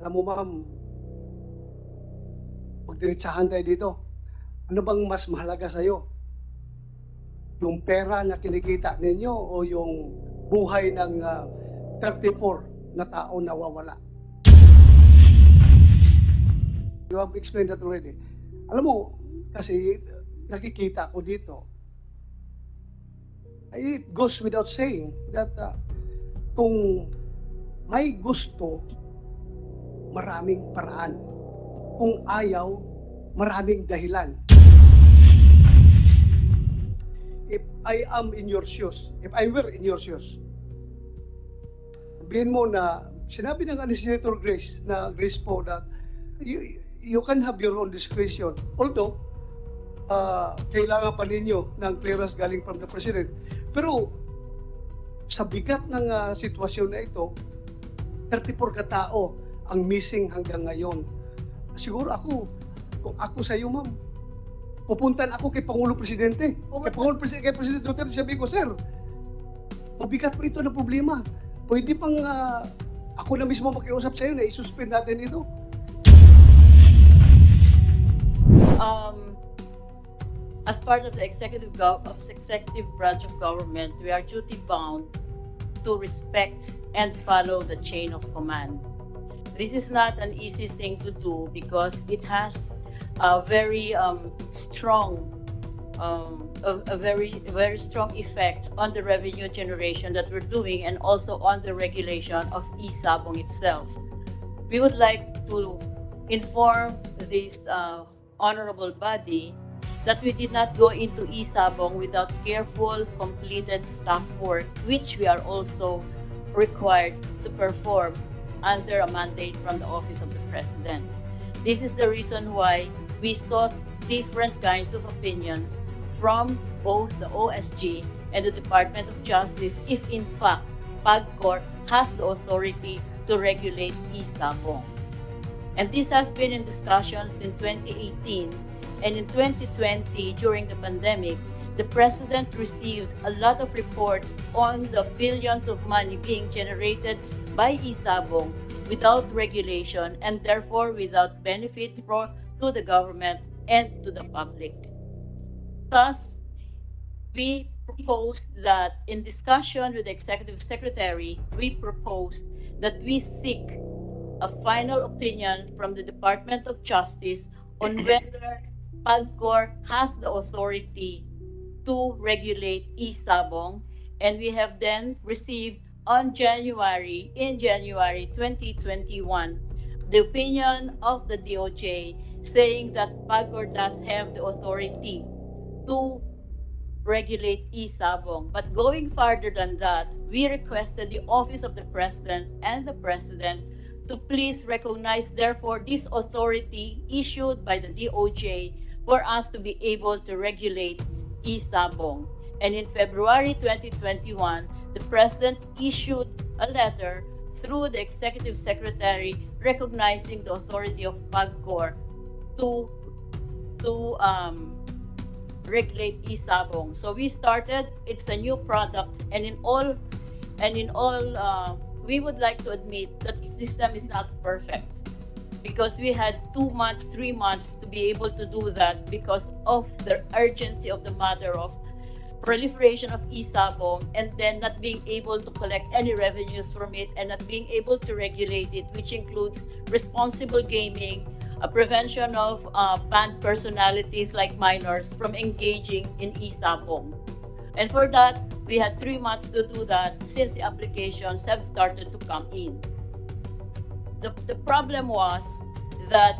Alam mo ma'am, magdiretsahan tayo dito. Ano bang mas mahalaga sa'yo? Yung pera na kinikita ninyo o yung buhay ng 34 na tao nawawala? You have explained that already. Alam mo, kasi nakikita ko dito, it goes without saying that kung may gusto, maraming paraan. Kung ayaw, maraming dahilan. If I am in your shoes, if I were in your shoes, sabihin mo na, sinabi ng ni Senator Grace po that you can have your own discretion. Although, kailangan pa ninyo ng clearance galing from the President. Pero, sa bigat ng sitwasyon na ito, 34 katao ang missing hanggang ngayon. Siguro ako, kung ako sa iyo, ma'am, pupuntan ako kay Pangulong Presidente. Kay President Duterte, sabi ko, sir, mabigat po ito na problema. Pwede pang ako na mismo makiusap sa iyo na isuspend natin ito. As part of the executive branch of government, we are duty bound to respect and follow the chain of command. This is not an easy thing to do because it has a very strong, a very strong effect on the revenue generation that we're doing and also on the regulation of e-Sabong itself. We would like to inform this honorable body that we did not go into e-Sabong without careful, completed staff work, which we are also required to perform under a mandate from the Office of the President. This is the reason why we sought different kinds of opinions from both the OSG and the Department of Justice if in fact PAGCOR has the authority to regulate e-Sabong. And this has been in discussions in 2018. And in 2020, during the pandemic, the President received a lot of reports on the billions of money being generated by e-Sabong without regulation and therefore without benefit to the government and to the public. Thus, we proposed that in discussion with the Executive Secretary, we proposed that we seek a final opinion from the Department of Justice on whether PAGCOR has the authority to regulate e-Sabong, and we have then received in January 2021, the opinion of the DOJ saying that PAGCOR does have the authority to regulate e-Sabong. But going farther than that, we requested the Office of the President and the President to please recognize, therefore, this authority issued by the DOJ for us to be able to regulate e-Sabong. And in February 2021, the President issued a letter through the Executive Secretary recognizing the authority of PAGCOR to regulate e-Sabong. So we started, it's a new product, and in all, we would like to admit that the system is not perfect, because we had 2 months, 3 months to be able to do that because of the urgency of the matter of proliferation of e-Sabong and then not being able to collect any revenues from it and not being able to regulate it, which includes responsible gaming, a prevention of banned personalities like minors from engaging in e-Sabong. And for that, we had 3 months to do that since the applications have started to come in. The problem was that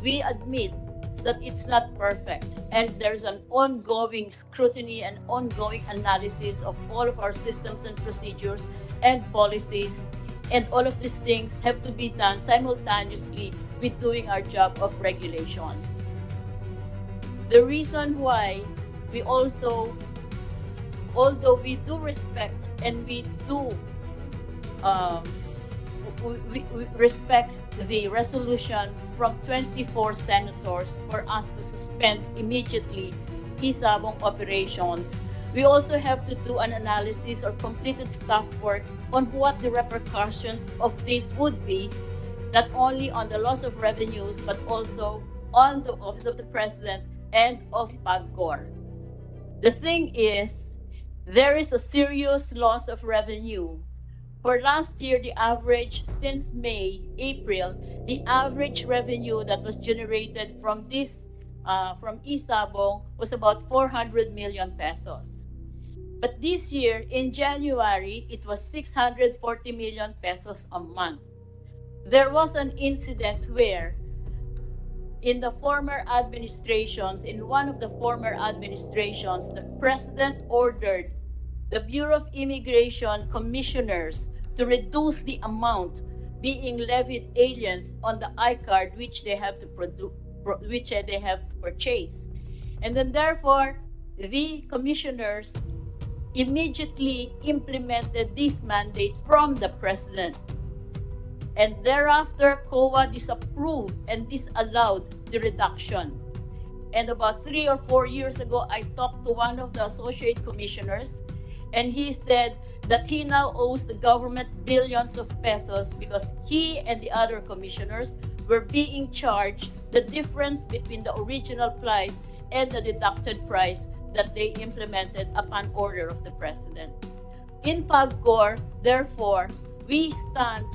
we admit that it's not perfect, and there's an ongoing scrutiny and ongoing analysis of all of our systems and procedures and policies, and all of these things have to be done simultaneously with doing our job of regulation. The reason why we also, although we do respect and we do we respect the resolution from 24 senators for us to suspend immediately e-Sabong operations, we also have to do an analysis or completed staff work on what the repercussions of this would be not only on the loss of revenues, but also on the Office of the President and of PAGCOR. The thing is, there is a serious loss of revenue. For last year, the average since May, April, the average revenue that was generated from this, from Isabong was about 400 million pesos. But this year, in January, it was 640 million pesos a month. There was an incident where in the former administrations, in one of the former administrations, the president ordered the Bureau of Immigration commissioners to reduce the amount being levied aliens on the I-card which they have to purchase. And then therefore, the commissioners immediately implemented this mandate from the president. And thereafter, COA disapproved and disallowed the reduction. And about 3 or 4 years ago, I talked to one of the associate commissioners, and he said that he now owes the government billions of pesos because he and the other commissioners were being charged the difference between the original price and the deducted price that they implemented upon order of the president. In PAGCOR, therefore, we stand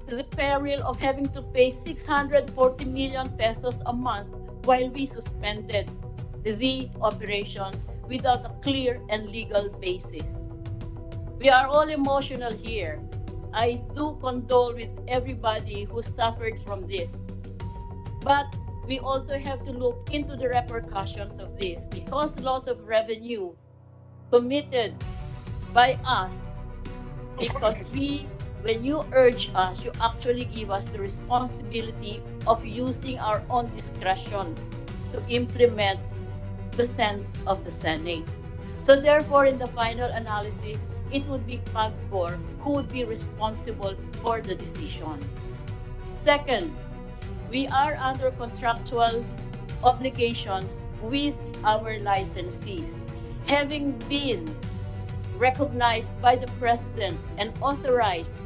to the peril of having to pay 640 million pesos a month while we suspended the operations without a clear and legal basis. We are all emotional here. I do condole with everybody who suffered from this. But we also have to look into the repercussions of this because loss of revenue committed by us, because when you urge us, you actually give us the responsibility of using our own discretion to implement the sense of the Senate. So therefore, in the final analysis, it would be PAGCOR who would be responsible for the decision. Second, we are under contractual obligations with our licensees. Having been recognized by the President and authorized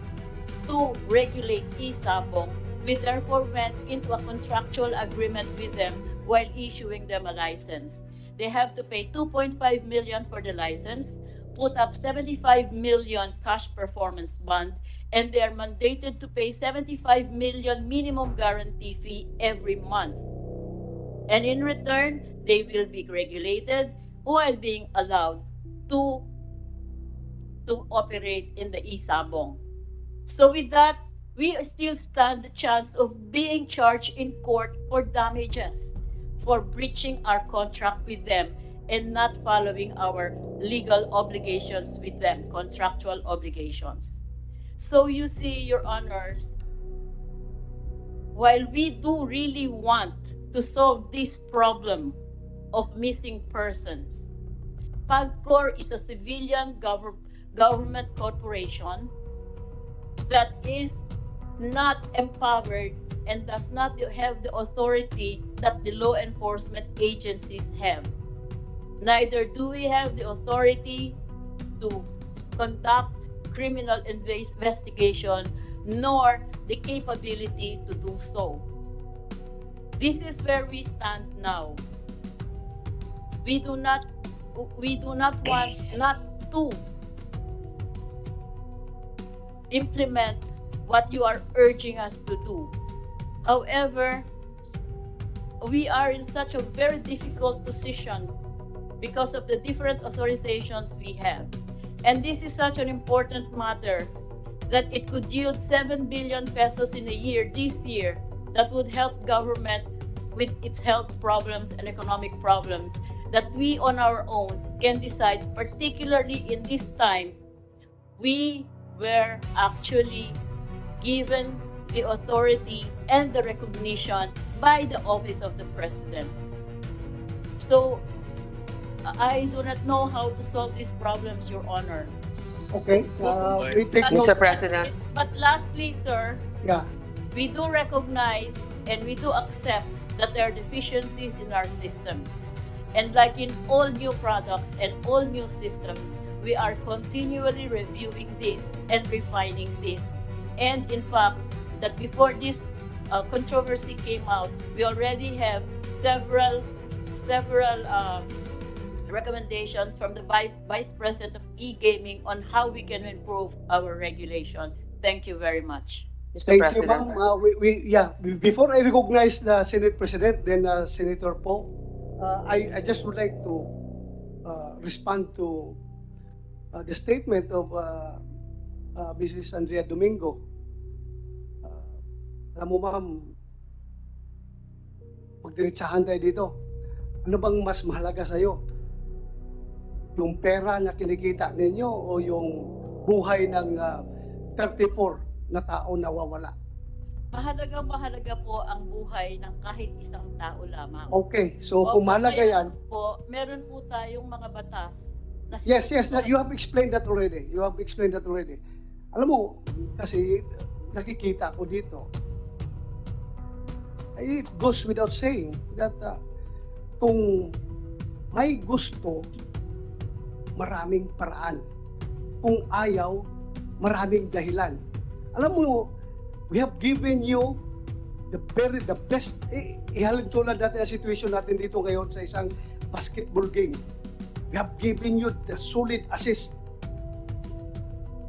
to regulate Isabong, we therefore went into a contractual agreement with them while issuing them a license. They have to pay 2.5 million for the license, put up 75 million cash performance bond, and they are mandated to pay 75 million minimum guarantee fee every month. And in return, they will be regulated while being allowed to operate in the Isabong. So with that, we still stand the chance of being charged in court for damages for breaching our contract with them and not following our legal obligations with them, contractual obligations. So you see, Your Honors, while we do really want to solve this problem of missing persons, PAGCOR is a civilian government corporation that is not empowered and does not have the authority that the law enforcement agencies have. Neither do we have the authority to conduct criminal investigation, nor the capability to do so. This is where we stand now. We do not want not to implement what you are urging us to do. However, we are in such a very difficult position because of the different authorizations we have. And this is such an important matter that it could yield 7 billion pesos in a year this year that would help government with its health problems and economic problems that we on our own can decide, particularly in this time. We were actually given the authority and the recognition by the Office of the President. So I do not know how to solve these problems, Your Honor. Okay. We take note. Mr. President. But lastly, sir, Yeah. we do recognize and we do accept that there are deficiencies in our system. And like in all new products and all new systems, we are continually reviewing this and refining this. And in fact, that before this controversy came out, we already have several recommendations from the Vice President of e-gaming on how we can improve our regulation. Thank you very much. Mr. Thank you, President. ma'am. Before I recognize the Senate President, then Senator Poe, I just would like to respond to the statement of Mrs. Andrea Domingo. Alam mo, ma'am, magdiretsahan tayo dito. Ano bang mas mahalaga sa'yo? Yung pera na kinikita ninyo o yung buhay ng 34 na tao nawawala? Mahalaga po ang buhay ng kahit isang tao lamang. Okay, so O, kung mahalaga kaya yan, po, meron po tayong mga batas na yes, you have explained that already. You have explained that already. Alam mo, kasi nakikita ko dito, it goes without saying that kung may gusto, maraming paraan. Kung ayaw, maraming dahilan. Alam mo, we have given you the best. Ihalin tulad natin ang situation natin dito ngayon sa isang basketball game. We have given you the solid assist.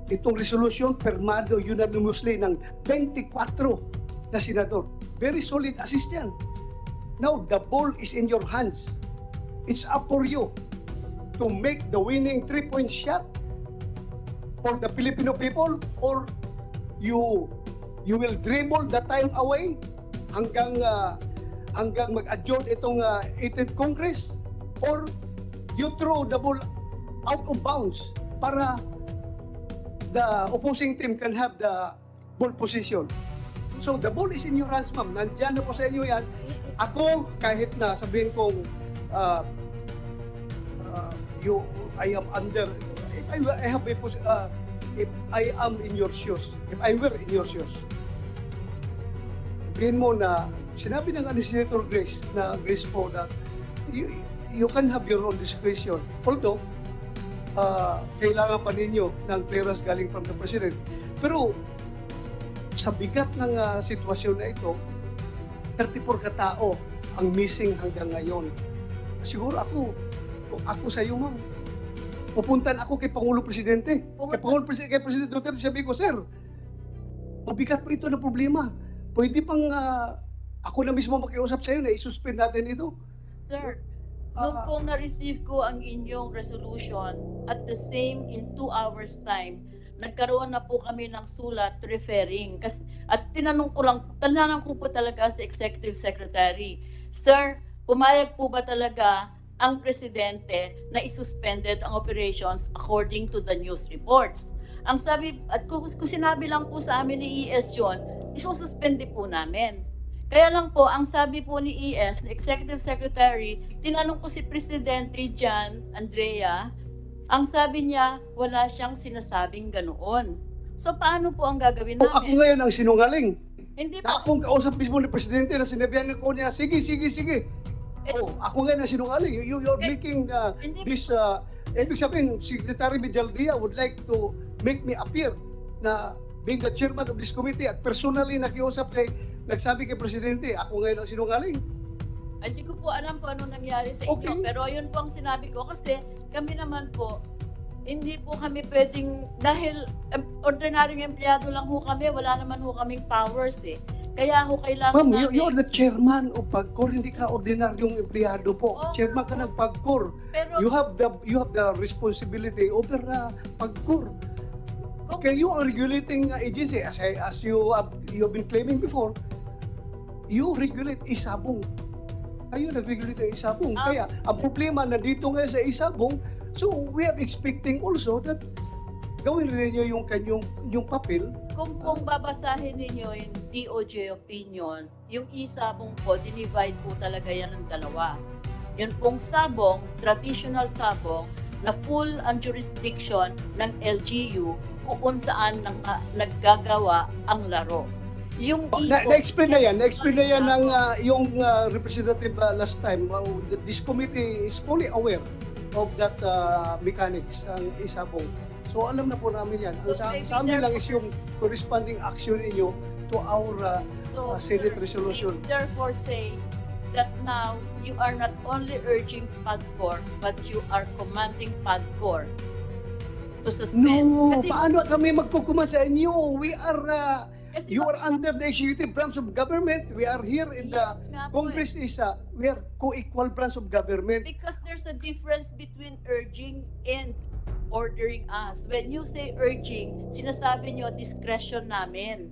Itong resolution, permado unanimously ng 24 na senador. Very solid assist yan. Now, the ball is in your hands. It's up for you to make the winning 3-point shot for the Filipino people, or you will dribble the time away hanggang mag-adjourn itong 18th Congress, or you throw the ball out of bounds para the opposing team can have the ball position. So the ball is in your hands, ma'am. Nandiyan na po sa inyo yan. Ako, kahit na sabihin kong I am under, if I have a if I am in your shoes, if I were in your shoes, sabihin mo na, sinabi ng Senator Grace po na you can have your own discretion. Although, kailangan pa ninyo ng clearance galing from the President. Pero, sa bigat ng sitwasyon na ito, 34 katao ang missing hanggang ngayon. Siguro kung ako sa iyo, ma'am, pupuntan ako kay Pangulo Presidente. Kay President Duterte, sabi ko, sir, mabigat po ito na problema. Pwede pang ako na mismo makiusap sa iyo na isuspend natin ito. Sir, noon po na-receive ko ang inyong resolution, at the same in 2 hours time, nagkaroon na po kami ng sulat referring. At tinanong ko po talaga sa Executive Secretary, Sir, pumayag po ba talaga ang Presidente na isuspended ang operations according to the news reports? Ang sabi, at kung sinabi lang po sa amin ni ES yun, isususpende po namin. Kaya lang po, ang sabi po ni ES, na Executive Secretary, tinanong ko si Presidente Jan Andrea, ang sabi niya, wala siyang sinasabing ganoon. So, paano po ang gagawin O ako namin? ngayon ang sinungaling. Hindi Na po. akong kausap mismo ni Presidente na sinabihan ko niya, sige. Ako ngayon ang sinungaling. You're making Hindi this, ibig sabihin, Secretary Medjaldia would like to make me appear na being the chairman of this committee at personally nakiusap nagsabi kay Presidente, ako ngayon ang sinungaling. Hindi ko po alam kung anong nangyari sa inyo. Okay. Pero yun po ang sinabi ko kasi kami naman po, hindi po kami pwedeng, dahil ordinaryong empleyado lang ho kami, wala naman ho kaming powers eh. Kaya ho kailangan Ma'am, namin. you're the chairman of PAGCOR, hindi ka ordinaryong empleyado po. Oo. Chairman ka ng PAGCOR. Pero You have the responsibility over PAGCOR. kung, Kaya you are regulating agency as you have been claiming before. You regulate isabong. Kayo nag-regulate ng isabong. Kaya ang problema nandito ngayon sa isabong, so we are expecting also that gawin rin niyo yung papel. kung babasahin ninyo yung DOJ opinion, yung isabong po, dinivide po talaga yan ng dalawa. Yun pong sabong, traditional sabong, na full ang jurisdiction ng LGU kung saan naggagawa ang laro. Yung Na-explain na yan ng yung representative last time. This committee is fully aware of that mechanics ang isabong. So alam na po namin yan. So, Sa amin lang is yung corresponding action ninyo to our Senate resolution. Therefore say that now you are not only urging PAGCOR, but you are commanding PAGCOR to suspend. No, Kasi- paano kami magkukuman sa inyo? We are, Kasi you are under the executive branch of government. We are here in the Yes nga po Congress is, we are co-equal branch of government. Because there's a difference between urging and ordering us. When you say urging, sinasabi nyo discretion namin.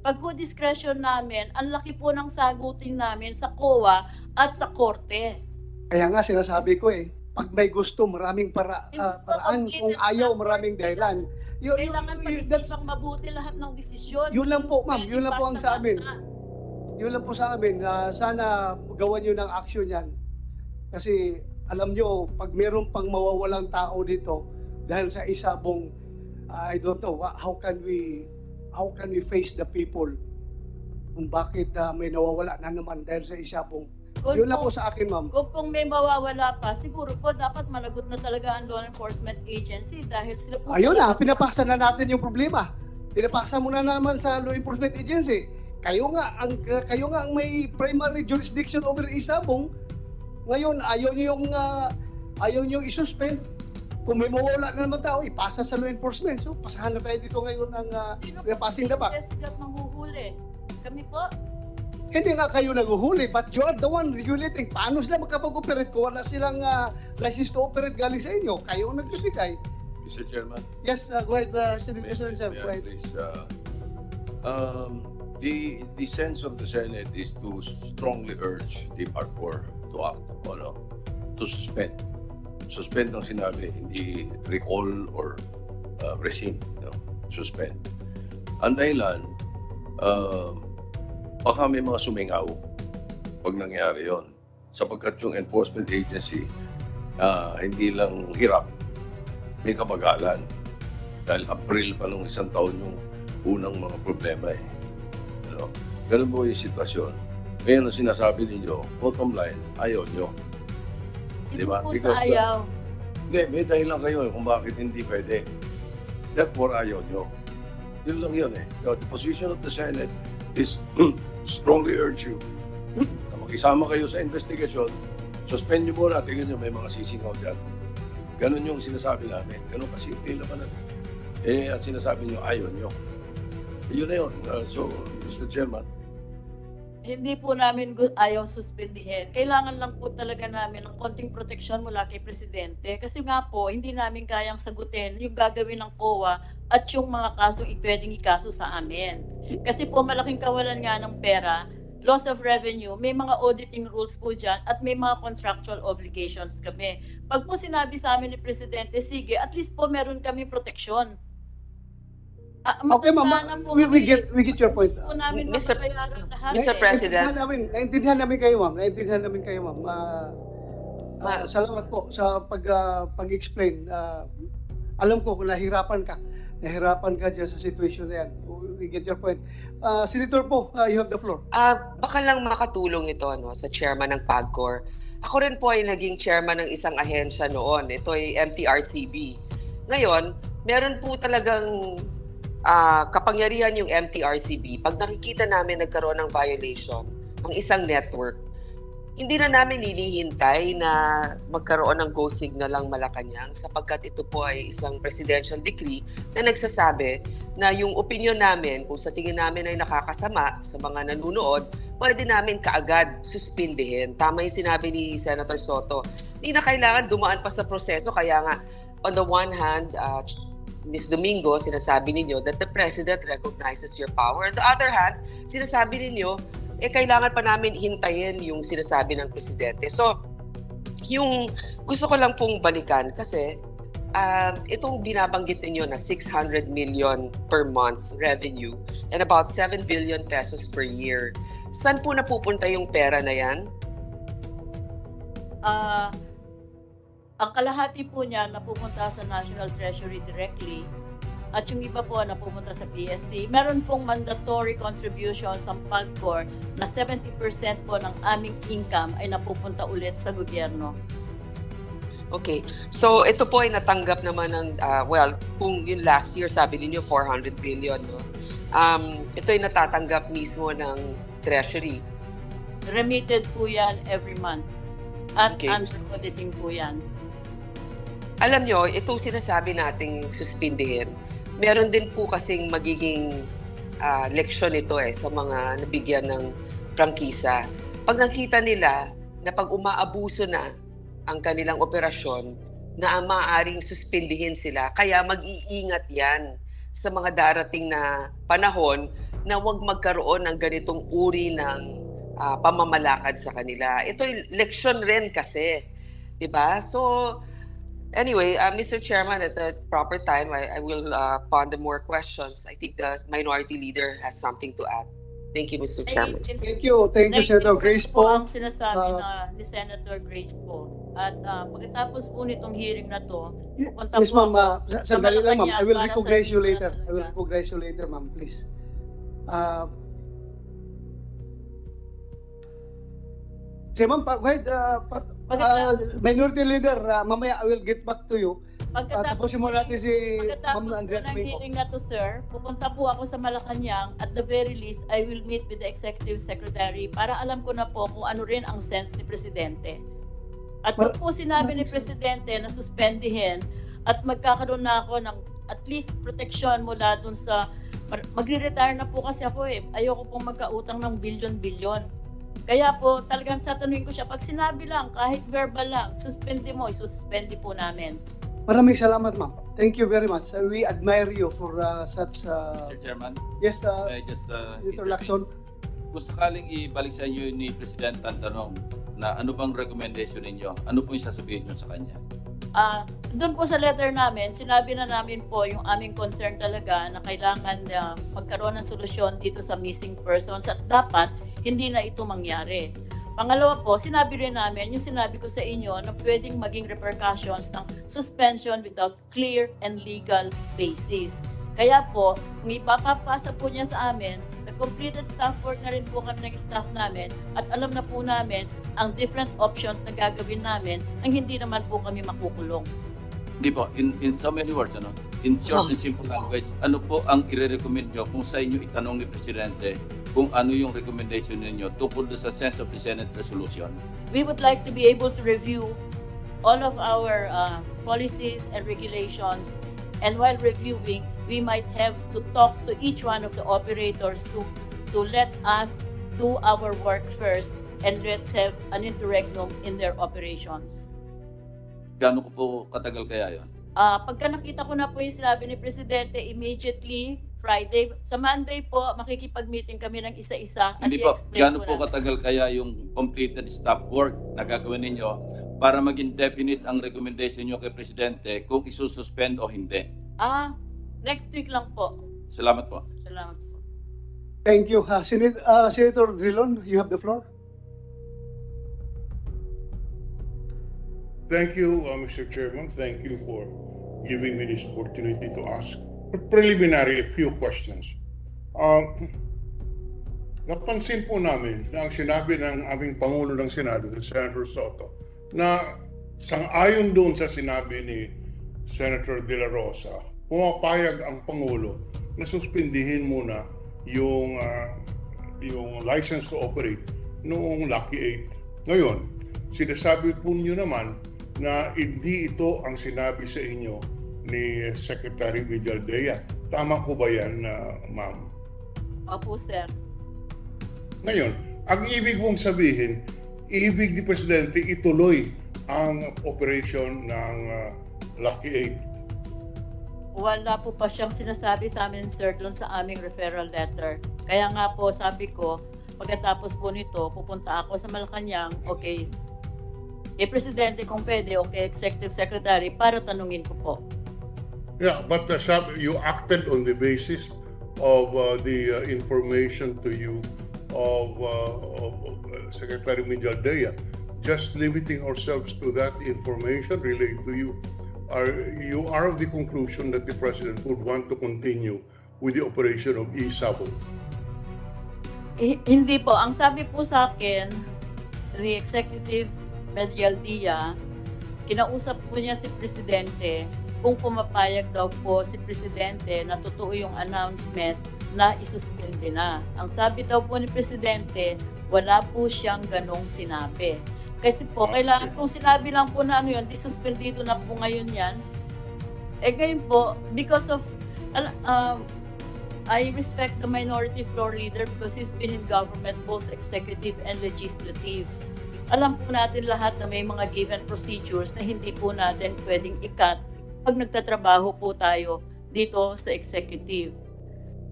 Pag po discretion namin, ang laki po ng sagutin namin sa COA at sa korte. Kaya nga sinasabi ko pag may gusto, maraming paraan. Hindi Kung po ayaw, compliant maraming sa dahilan. Kailangan pag-isipang mabuti lahat ng desisyon. Yun lang po, ma'am. Yun lang po ang sa amin. Basta-basta. Yun lang po sa amin. Sana gawan nyo ng action yan. Kasi alam nyo, pag meron pang mawawalang tao dito, dahil sa isabong, I don't know, how can we face the people kung bakit may nawawala na naman dahil sa isabong. Kung Yun lang po- po sa akin, ma'am. Kung pong may mawawala pa, siguro po dapat managot na talaga ang law enforcement agency dahil sila po... Ayun na, pinapaksa na natin yung problema. Pinapaksa mo na naman sa law enforcement agency. Kayo nga ang may primary jurisdiction over isabong. Ngayon, ayaw niyo i-suspend. Kung may mawawala na naman tao, ipasa sa law enforcement. So, pasahan na tayo dito ngayon ng passing the buck. Yes, manghuhuli. Kami po, Hindi nga kayo naguhuli, but you are the one regulating. Paano sila makapag-operate kung wala silang license to operate galing sa inyo? Kayo ang nagbibigay. Mr. Chairman, Yes, go ahead, Senator Rizal. Go yeah, ahead. please. The sense of the Senate is to strongly urge the PAGCOR to act, to suspend. Suspend ang sinabi, hindi recall or rescind, suspend. Ang dahilan, baka may mga sumingaw pag nangyari yon, sapagkat yung enforcement agency hindi lang hirap, may kabagalan. Dahil April pa nung isang taon yung unang mga problema Ganun po yung sitwasyon. Ngayon ang sinasabi ninyo, bottom line, ayaw nyo. hindi Diba? po Because sa ayaw. Hindi, may dahilan kayo kung bakit hindi pwede. Therefore, ayaw nyo. Yun lang yun The position of the Senate is strongly urge you na makisama kayo sa investigation, suspend nyo muna, tingnan nyo, may mga sisingaw dyan. Ganun yung sinasabi namin. Ganun kasi naman at sinasabi nyo, ayaw nyo. Yun na yun. So, Mr. Chairman, Hindi po namin ayaw suspendihin. Kailangan lang po talaga namin ng konting proteksyon mula kay Presidente. Kasi nga po, hindi namin kayang sagutin yung gagawin ng COA at yung mga kasong pwedeng ikaso sa amin. Kasi po malaking kawalan nga ng pera, loss of revenue, may mga auditing rules po dyan at may mga contractual obligations kami. Pag po sinabi sa amin ni Presidente, sige, at least po meron kami proteksyon. Okay, ma'am. We get your point. Po namin Mr. mapapayagan lahat Mr. President. Naintindihan namin kayo, ma'am. Salamat po sa pag-explain. Alam ko kung nahirapan ka dyan sa situation na yan. We get your point. Senator po, you have the floor. Baka lang makatulong ito sa chairman ng PAGCOR. Ako rin po ay naging chairman ng isang ahensya noon. Ito ay MTRCB. Ngayon, meron po talagang kapangyarihan yung MTRCB. Pag nakikita namin nagkaroon ng violation ng isang network, hindi na namin hinihintay na magkaroon ng go signal ang Malacanang sapagkat ito po ay isang presidential decree na nagsasabi na yung opinion namin, kung sa tingin namin ay nakakasama sa mga nanunood, pwede namin kaagad suspindihin. Tama yung sinabi ni Senator Soto. Hindi na kailangan dumaan pa sa proseso. Kaya nga, on the one hand, Ms. Domingo, sinasabi ninyo that the President recognizes your power. On the other hand, sinasabi ninyo, kailangan pa namin hintayin yung sinasabi ng Presidente. So, yung gusto ko lang pong balikan kasi itong binabanggit ninyo na 600 million per month revenue and about 7 billion pesos per year. Saan po napupunta yung pera na yan? Ang kalahati po niya napupunta sa National Treasury directly at yung iba po napupunta sa PSC. Meron pong mandatory contribution sa PAGCOR na 70% po ng aming income ay napupunta ulit sa gobyerno. Okay. So ito po ay natanggap naman ng, well, kung yung last year sabi niyo 400 billion, no? Ito ay natatanggap mismo ng Treasury. Remitted po yan every month. At Okay. under auditing po yan. Alam nyo, itong sinasabi nating suspindihin, meron din po kasing magiging leksyon ito sa mga nabigyan ng prangkisa. Pag nakita nila na pag umaabuso na ang kanilang operasyon, na maaaring suspindihin sila, kaya mag-iingat yan sa mga darating na panahon na huwag magkaroon ng ganitong uri ng pamamalakad sa kanila. Ito'y leksyon rin kasi, di ba? So, anyway, Mr. Chairman, at the proper time, I will ponder more questions. I think the minority leader has something to add. Thank you, Mr. Chairman. Thank you, Senator Grace po. Ang sinasabi ni Senator Grace po. At pagkatapos po nitong hearing na to, pupunta Yes, po ma'am. ako Sandali lang, ma'am. Malacanang I will para sa recognize you hearing later. na I will talaga. recognize you later, ma'am, please. Sige, ma'am, go ahead. Minority Leader, mamaya I will get back to you. Tapusin mo natin si Ma'am Pagkatapos po Andrea ng Domingo. hearing na to, sir, pupunta po ako sa Malacanang. At the very least, I will meet with the Executive Secretary para alam ko na po kung ano rin ang sense ni Presidente. At kung po sinabi ni Presidente na suspendihin at magkakaroon na ako ng at least protection mula dun sa magre-retire na po kasi ako Ayoko pong magkautang ng bilyon-bilyon. Kaya po talagang tatanungin ko siya, pag sinabi lang, kahit verbal lang, suspende mo, isuspende po namin. Maraming salamat, ma'am. Thank you very much. We admire you for such... Mr. Chairman, yes, may I just introduction. kung sakaling ibalik sa inyo ni President ang tanong na ano bang recommendation ninyo, ano po yung sasabihin nyo sa kanya? Doon po sa letter namin, sinabi na namin po yung aming concern talaga na kailangan magkaroon ng solusyon dito sa missing persons at dapat hindi na ito mangyari. Pangalawa po, sinabi rin namin yung sinabi ko sa inyo na pwedeng maging repercussions ng suspension without clear and legal basis. Kaya po, kung ipapapasa po niya sa amin, completed staff work na rin po kami ng staff namin at alam na po namin ang different options na gagawin namin nang hindi naman po kami makukulong. Hindi po, in so many words, in short and simple language, ano po ang i-recommend nyo kung sa inyo itanong ni Presidente kung ano yung recommendation ninyo tungkol sa sense of the Senate resolution? We would like to be able to review all of our policies and regulations, and while reviewing, we might have to talk to each one of the operators to let us do our work first and let's have an interregnum in their operations. Gaano ko po katagal kaya yun? Pagka nakita ko na po yung sinabi ni Presidente, immediately, Friday, sa Monday po, makikipag-meeting kami ng isa-isa at Hindi po, i-explain gaano po namin. katagal kaya yung completed staff work na gagawin ninyo para maging definite ang recommendation nyo kay Presidente kung isususpend o hindi? Next week lang po. Salamat po. Salamat po. Thank you. Senator Drilon, you have the floor. Thank you, Mr. Chairman. Thank you for giving me this opportunity to ask preliminary a few questions. Napansin po namin na ang sinabi ng aming Pangulo ng Senado, Senator Soto, na sang-ayon doon sa sinabi ni Senator De La Rosa, pumapayag ang Pangulo na suspindihin muna yung license to operate noong Lucky 8. Ngayon, sinasabi po niyo naman na hindi ito ang sinabi sa inyo ni Secretary Villaldea. Tama po ba yan, ma'am? Opo, sir. Ngayon, ang ibig mong sabihin, ibig ni Presidente ituloy ang operation ng Lucky 8. Wala po pa siyang sinasabi sa amin, sir, doon sa aming referral letter. Kaya nga po, sabi ko, pagkatapos po nito, pupunta ako sa Malacanang, okay, Presidente kung pwede, okay, Executive Secretary, para tanungin ko po. Yeah, but you acted on the basis of the information to you of Secretary Villaldea. Just limiting ourselves to that information relayed to you. You are of the conclusion that the President would want to continue with the operation of E-Sabo? Hindi po. Ang sabi po sa akin, the Executive Villaldea, kinausap po niya si Presidente kung pumapayag daw po si Presidente na totoo yung announcement na isuspende na. Ang sabi daw po ni Presidente, wala po siyang ganong sinabi. Kasi po, kailangan kung sinabi lang po na ano yun, disuspendido na po ngayon yan. Ngayon po, because of, I respect the minority floor leader because he's been in government, both executive and legislative. Alam po natin lahat na may mga given procedures na hindi po natin pwedeng i-cut pag nagtatrabaho po tayo dito sa executive.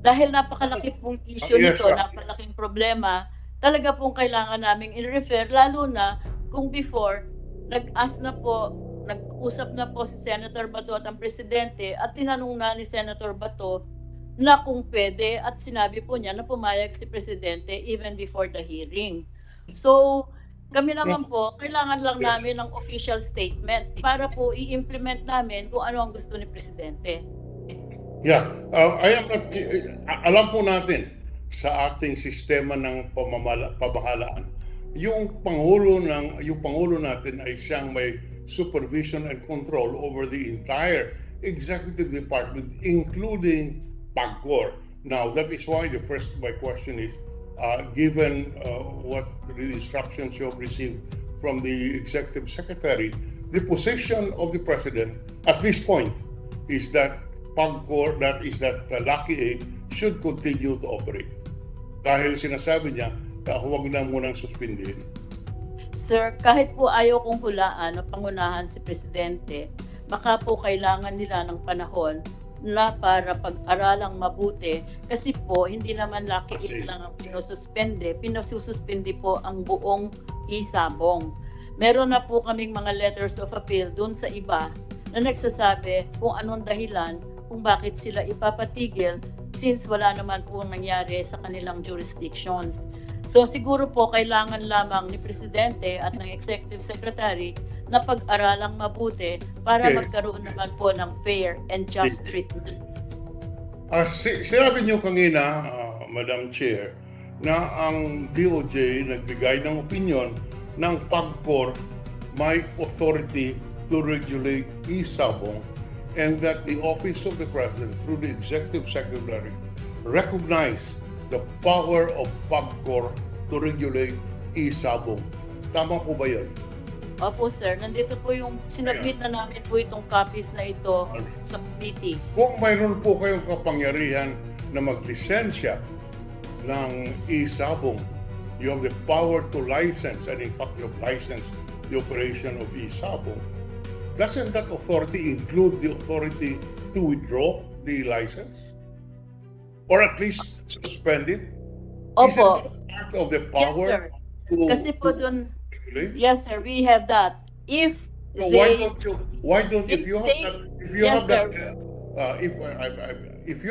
Dahil napakalaki pong issue nito, napakalaking problema, talaga pong kailangan naming i-refer, lalo na kung before, nag-usap na po si Senator Bato at ang Presidente at tinanong na ni Senator Bato na kung pwede at sinabi po niya na pumayag si Presidente even before the hearing. So, kami naman po, kailangan lang namin ng official statement para po i-implement namin kung ano ang gusto ni Presidente. Yeah, alam po natin sa ating sistema ng pamahalaan, yung pangulo natin ay siyang may supervision and control over the entire executive department, including PAGCOR. Now, that is why my question is, given what the instructions you have received from the executive secretary, the position of the president at this point is that PAGCOR, that Lucky 8, should continue to operate. Dahil sinasabi niya, huwag na munang suspindihin. Sir, kahit po ayaw kong hulaan o pangunahan si Presidente, baka po kailangan nila ng panahon na para pag-aralang mabuti kasi po hindi naman Lucky 8 lang ang pinususpende po ang buong isabong. Meron na po kaming mga letters of appeal dun sa iba na nagsasabi kung anong dahilan kung bakit sila ipapatigil since wala naman po nangyari sa kanilang jurisdictions. So siguro po kailangan lamang ni Presidente at ng Executive Secretary na pag-aralang mabuti para magkaroon naman po ng fair and just treatment. Sinabi niyo kanina, Madam Chair, na ang DOJ nagbigay ng opinion ng PAGCOR may authority to regulate isabong and that the Office of the President through the Executive Secretary recognize the power of PAGCOR to regulate isabong. Tama po ba yan? Opo sir, nandito po yung sinabit na namin po itong copies na ito sa committee. Kung mayroon po kayong kapangyarihan na maglisensya ng isabong, you have the power to license, and in fact you have licensed the operation of isabong. Doesn't that authority include the authority to withdraw the license? Or at least suspend it? Opo. Isn't that part of the power? Yes, sir. Kasi po dun, regulate? yes sir, we have that. If So they, if you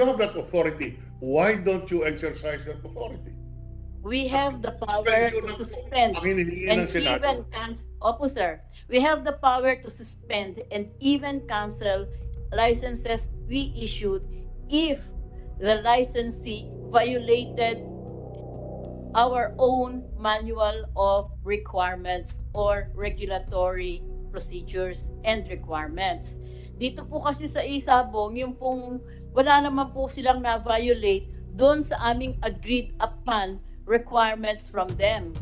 have that authority, why don't you exercise that authority? we have the power to suspend and even cancel. Opo sir, we have the power to suspend and even cancel licenses we issued if the licensee violated our own manual of requirements or regulatory procedures and requirements. Dito po kasi sa isabong, yung pong wala naman po silang na-violate doon sa aming agreed upon requirements from them.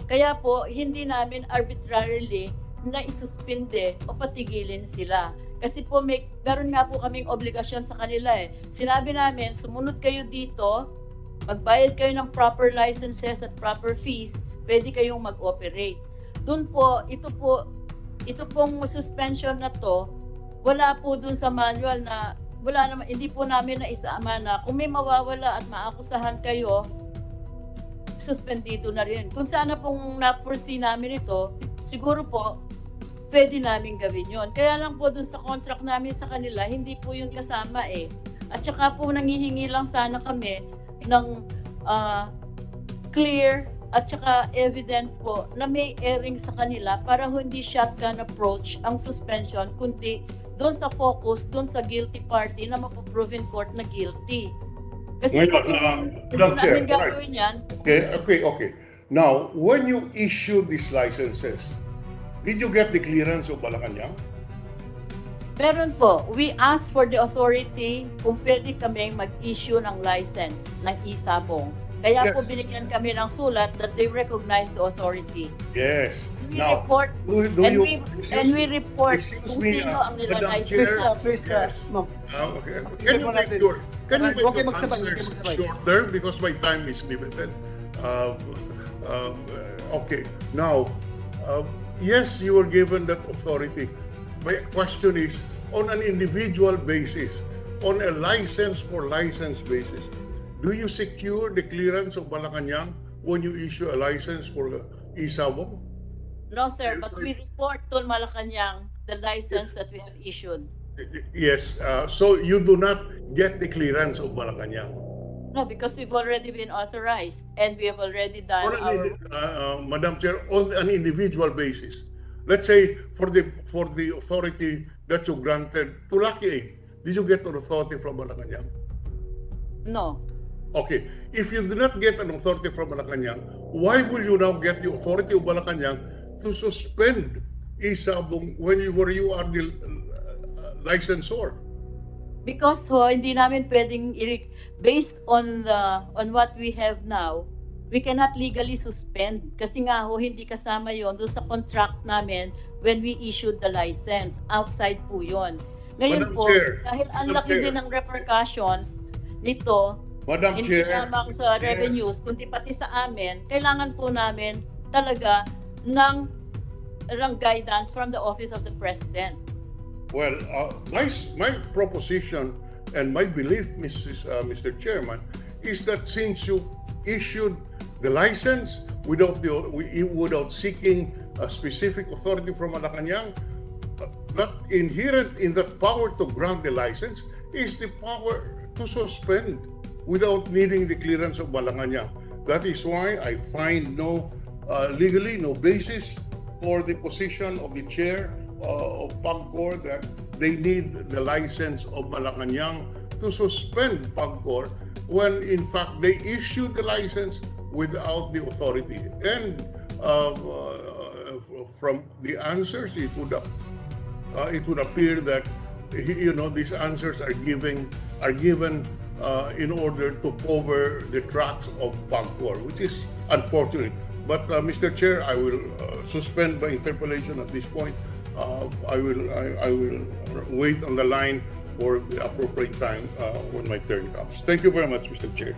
Kaya po, hindi namin arbitrarily na isuspinde o patigilin sila. Kasi po, meron nga po kaming obligasyon sa kanila eh. Sinabi namin, sumunod kayo dito, magbayad kayo ng proper licenses at proper fees, pwede kayong mag-operate. Doon po, ito pong suspension na to, wala po doon sa manual na, wala naman, hindi po namin na isama na kung may mawawala at maakusahan kayo, suspendido na rin. Kung sana pong na-foresee namin ito, siguro po, pwede namin gawin yon. Kaya lang po doon sa contract namin sa kanila, hindi po yung kasama eh. At saka po nangihingi lang sana kami ng clear at saka evidence po na may airing sa kanila para hindi shotgun approach ang suspension, kundi doon sa focus, doon sa guilty party na mapoprove in court na guilty. Kasi Madam Chair, gagawin yan. Okay. Now, when you issue these licenses, Did you get the clearance of Malacanang? Meron po, we asked for the authority kung pwede kaming mag-issue ng license ng isabong. Kaya po Yes. binigyan kami ng sulat that they recognize the authority. Yes. We Now, report do and you, we report excuse kung me, sino ang Madam nilalicense. Chair. Please, Yes. ma'am. Okay. Can you make your Alright, okay, magsabay, answers okay, magsabay. shorter because my time is limited? Okay. Now, yes, you were given that authority. My question is, on an individual basis, on a license basis, do you secure the clearance of Malacanang when you issue a license for isabong? No, sir, but we report to Malacanang the license that we have issued. Yes. So you do not get the clearance of Malacanang. No, because we've already been authorized and we have already done Madam Chair, on an individual basis. Let's say for the authority that you granted to Lucky Aid, did you get an authority from Malacanang? No. Okay. If you do not get an authority from Malacanang, why will you now get the authority of Malacanang to suspend isabong where you are the licensor? Because hindi namin pwedeng based on what we have now, we cannot legally suspend kasi nga hindi kasama yon doon sa contract namin when we issued the license. Outside po yon. Ngayon Madam po, Chair, dahil ang Madam laki Chair. din ng repercussions nito, Madam hindi Chair, lamang sa yes. revenues, kundi pati sa amin, kailangan po namin talaga ng guidance from the Office of the President. Well, my proposition and my belief, Mr. Chairman, is that since you issued the license without seeking a specific authority from Malacanang, that inherent in that power to grant the license is the power to suspend without needing the clearance of Malacanang. That is why I find legally no basis for the position of the chair of PAGCOR that they need the license of Malacanang to suspend PAGCOR when in fact they issued the license without the authority. And from the answers, it would appear that these answers are given in order to cover the tracks of PAGCOR, which is unfortunate. But Mr. Chair, I will suspend my interpellation at this point. I will wait on the line for the appropriate time when my turn comes. Thank you very much, Mr. Chair.